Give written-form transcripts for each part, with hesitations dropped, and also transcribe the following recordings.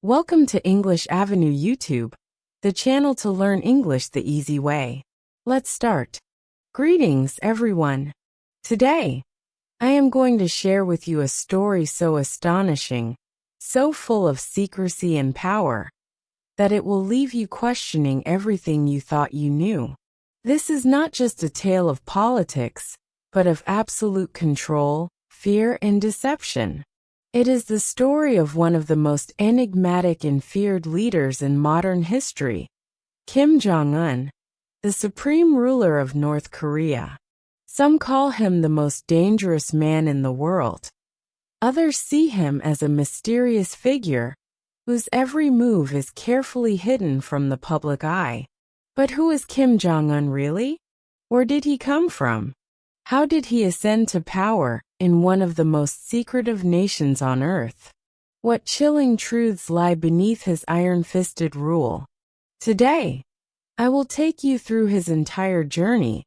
Welcome to English Avenue YouTube, the channel to learn English the easy way. Let's start. Greetings, everyone. Today, I am going to share with you a story so astonishing, so full of secrecy and power, that it will leave you questioning everything you thought you knew. This is not just a tale of politics, but of absolute control, fear, and deception. It is the story of one of the most enigmatic and feared leaders in modern history, Kim Jong-un, the supreme ruler of North Korea. Some call him the most dangerous man in the world. Others see him as a mysterious figure, whose every move is carefully hidden from the public eye. But who is Kim Jong-un really? Where did he come from? How did he ascend to power in one of the most secretive nations on earth? What chilling truths lie beneath his iron-fisted rule? Today, I will take you through his entire journey,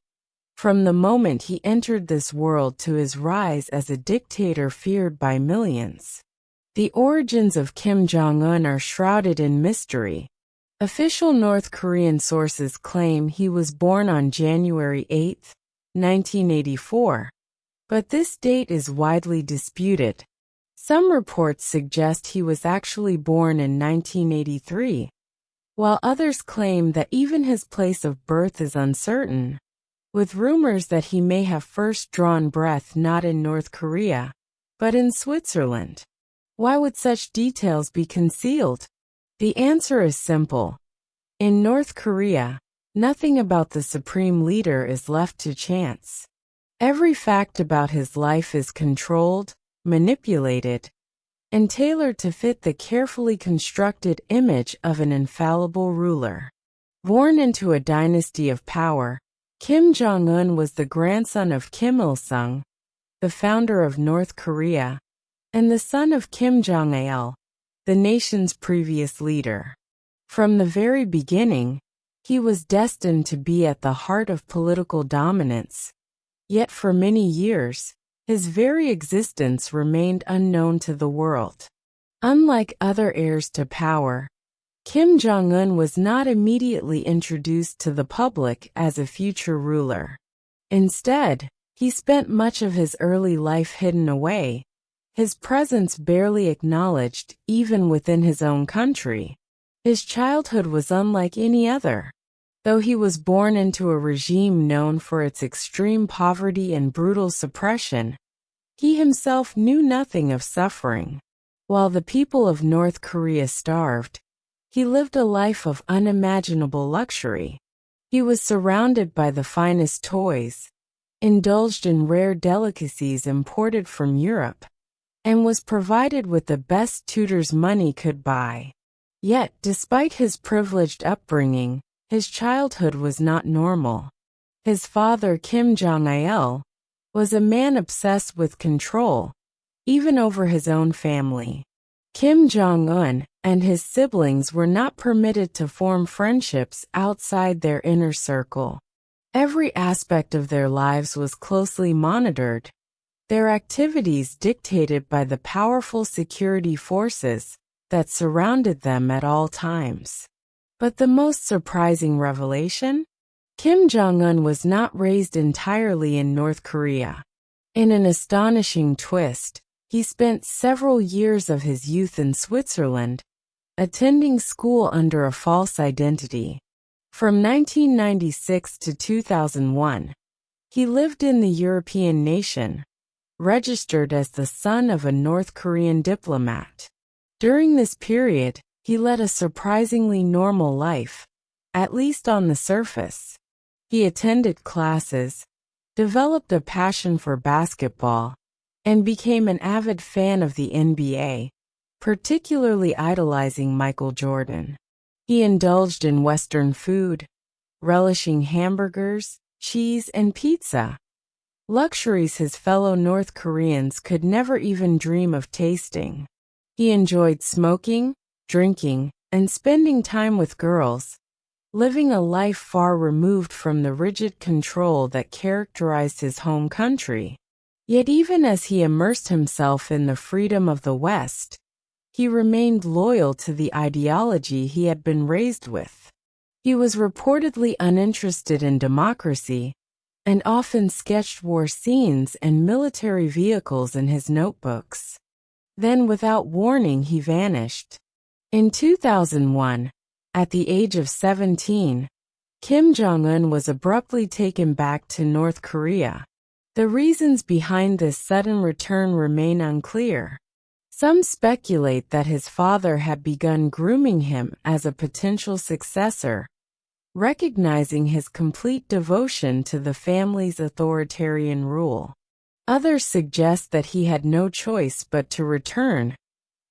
from the moment he entered this world to his rise as a dictator feared by millions. The origins of Kim Jong-un are shrouded in mystery. Official North Korean sources claim he was born on January 8, 1984, but this date is widely disputed. Some reports suggest he was actually born in 1983, while others claim that even his place of birth is uncertain, with rumors that he may have first drawn breath not in North Korea, but in Switzerland. Why would such details be concealed? The answer is simple. In North Korea, nothing about the supreme leader is left to chance. Every fact about his life is controlled, manipulated, and tailored to fit the carefully constructed image of an infallible ruler. Born into a dynasty of power, Kim Jong-un was the grandson of Kim Il-sung, the founder of North Korea, and the son of Kim Jong-il, the nation's previous leader. From the very beginning, he was destined to be at the heart of political dominance. Yet for many years, his very existence remained unknown to the world. Unlike other heirs to power, Kim Jong-un was not immediately introduced to the public as a future ruler. Instead, he spent much of his early life hidden away, his presence barely acknowledged even within his own country. His childhood was unlike any other. Though he was born into a regime known for its extreme poverty and brutal suppression, he himself knew nothing of suffering. While the people of North Korea starved, he lived a life of unimaginable luxury. He was surrounded by the finest toys, indulged in rare delicacies imported from Europe, and was provided with the best tutors money could buy. Yet, despite his privileged upbringing, his childhood was not normal. His father, Kim Jong-il, was a man obsessed with control, even over his own family. Kim Jong-un and his siblings were not permitted to form friendships outside their inner circle. Every aspect of their lives was closely monitored, their activities dictated by the powerful security forces that surrounded them at all times. But the most surprising revelation? Kim Jong-un was not raised entirely in North Korea. In an astonishing twist, he spent several years of his youth in Switzerland, attending school under a false identity. From 1996 to 2001, he lived in the European nation, registered as the son of a North Korean diplomat. During this period, he led a surprisingly normal life, at least on the surface. He attended classes, developed a passion for basketball, and became an avid fan of the NBA, particularly idolizing Michael Jordan. He indulged in Western food, relishing hamburgers, cheese, and pizza, luxuries his fellow North Koreans could never even dream of tasting. He enjoyed smoking, drinking, and spending time with girls, living a life far removed from the rigid control that characterized his home country. Yet even as he immersed himself in the freedom of the West, he remained loyal to the ideology he had been raised with. He was reportedly uninterested in democracy and often sketched war scenes and military vehicles in his notebooks. Then, without warning, he vanished. In 2001, at the age of 17, Kim Jong-un was abruptly taken back to North Korea. The reasons behind this sudden return remain unclear. Some speculate that his father had begun grooming him as a potential successor, recognizing his complete devotion to the family's authoritarian rule. Others suggest that he had no choice but to return,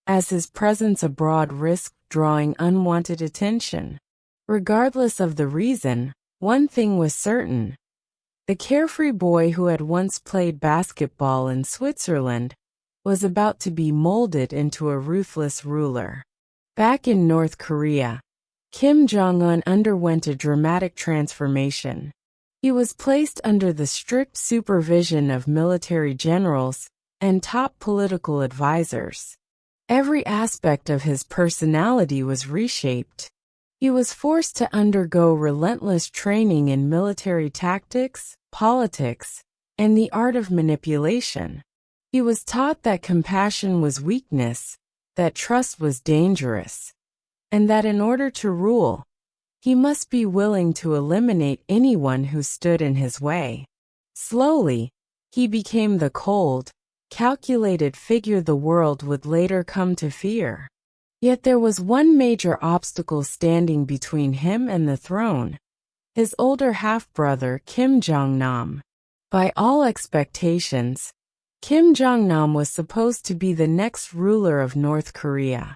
as his presence abroad risked drawing unwanted attention. Regardless of the reason, one thing was certain. The carefree boy who had once played basketball in Switzerland was about to be molded into a ruthless ruler. Back in North Korea, Kim Jong-un underwent a dramatic transformation. He was placed under the strict supervision of military generals and top political advisors. Every aspect of his personality was reshaped. He was forced to undergo relentless training in military tactics, politics, and the art of manipulation. He was taught that compassion was weakness, that trust was dangerous, and that in order to rule, he must be willing to eliminate anyone who stood in his way. Slowly, he became the cold, calculated figure the world would later come to fear. Yet there was one major obstacle standing between him and the throne: his older half-brother Kim Jong-nam. By all expectations, Kim Jong-nam was supposed to be the next ruler of North Korea.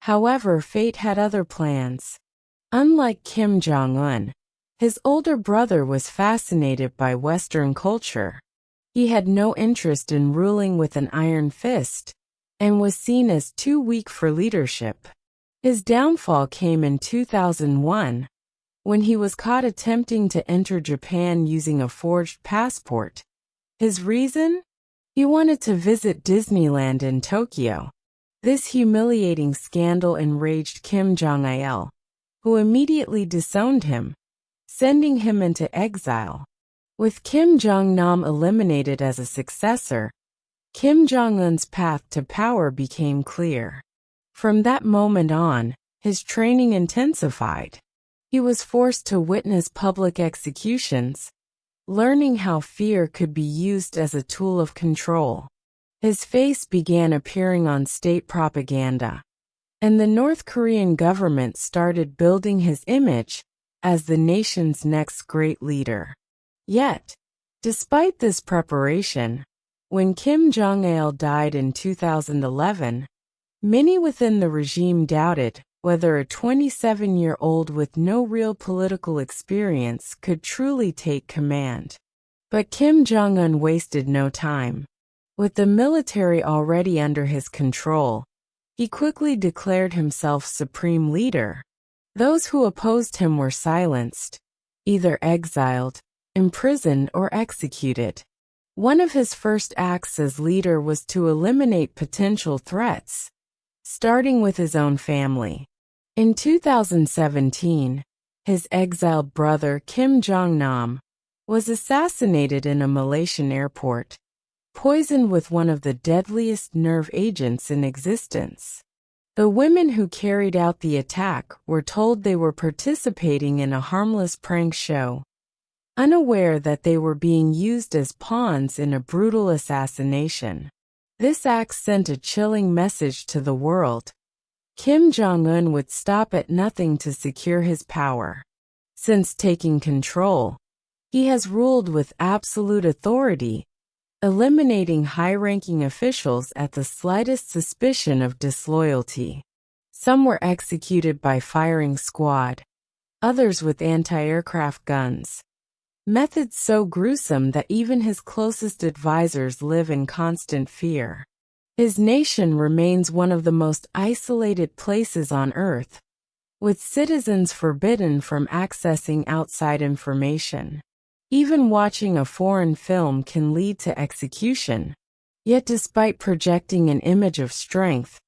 However, fate had other plans. Unlike Kim Jong-un, his older brother was fascinated by Western culture. He had no interest in ruling with an iron fist, and was seen as too weak for leadership. His downfall came in 2001, when he was caught attempting to enter Japan using a forged passport. His reason? He wanted to visit Disneyland in Tokyo. This humiliating scandal enraged Kim Jong-il, who immediately disowned him, sending him into exile. With Kim Jong-nam eliminated as a successor, Kim Jong-un's path to power became clear. From that moment on, his training intensified. He was forced to witness public executions, learning how fear could be used as a tool of control. His face began appearing on state propaganda, and the North Korean government started building his image as the nation's next great leader. Yet, despite this preparation, when Kim Jong-il died in 2011, many within the regime doubted whether a 27-year-old with no real political experience could truly take command. But Kim Jong-un wasted no time. With the military already under his control, he quickly declared himself supreme leader. Those who opposed him were silenced, either exiled, imprisoned, or executed. One of his first acts as leader was to eliminate potential threats, starting with his own family. In 2017, his exiled brother Kim Jong-nam was assassinated in a Malaysian airport, poisoned with one of the deadliest nerve agents in existence. The women who carried out the attack were told they were participating in a harmless prank show, unaware that they were being used as pawns in a brutal assassination. This act sent a chilling message to the world. Kim Jong-un would stop at nothing to secure his power. Since taking control, he has ruled with absolute authority, eliminating high-ranking officials at the slightest suspicion of disloyalty. Some were executed by firing squad, others with anti-aircraft guns. Methods so gruesome that even his closest advisors live in constant fear. His nation remains one of the most isolated places on Earth, with citizens forbidden from accessing outside information. Even watching a foreign film can lead to execution. Yet despite projecting an image of strength,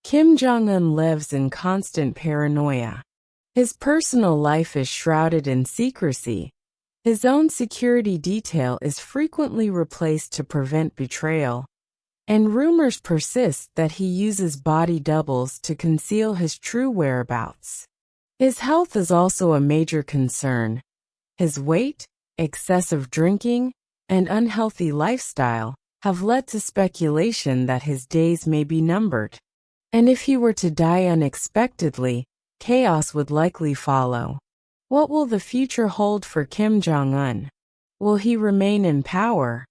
Kim Jong-un lives in constant paranoia. His personal life is shrouded in secrecy. His own security detail is frequently replaced to prevent betrayal. And rumors persist that he uses body doubles to conceal his true whereabouts. His health is also a major concern. His weight, excessive drinking, and unhealthy lifestyle have led to speculation that his days may be numbered. And if he were to die unexpectedly, chaos would likely follow. What will the future hold for Kim Jong-un? Will he remain in power?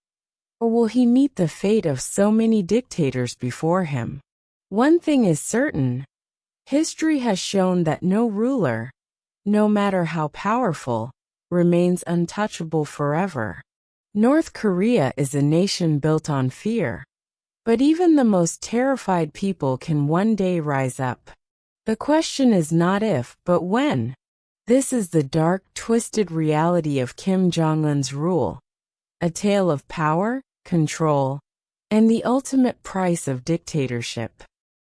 Or will he meet the fate of so many dictators before him? One thing is certain. History has shown that no ruler, no matter how powerful, remains untouchable forever. North Korea is a nation built on fear. But even the most terrified people can one day rise up. The question is not if, but when. This is the dark, twisted reality of Kim Jong-un's rule. A tale of power, control, and the ultimate price of dictatorship.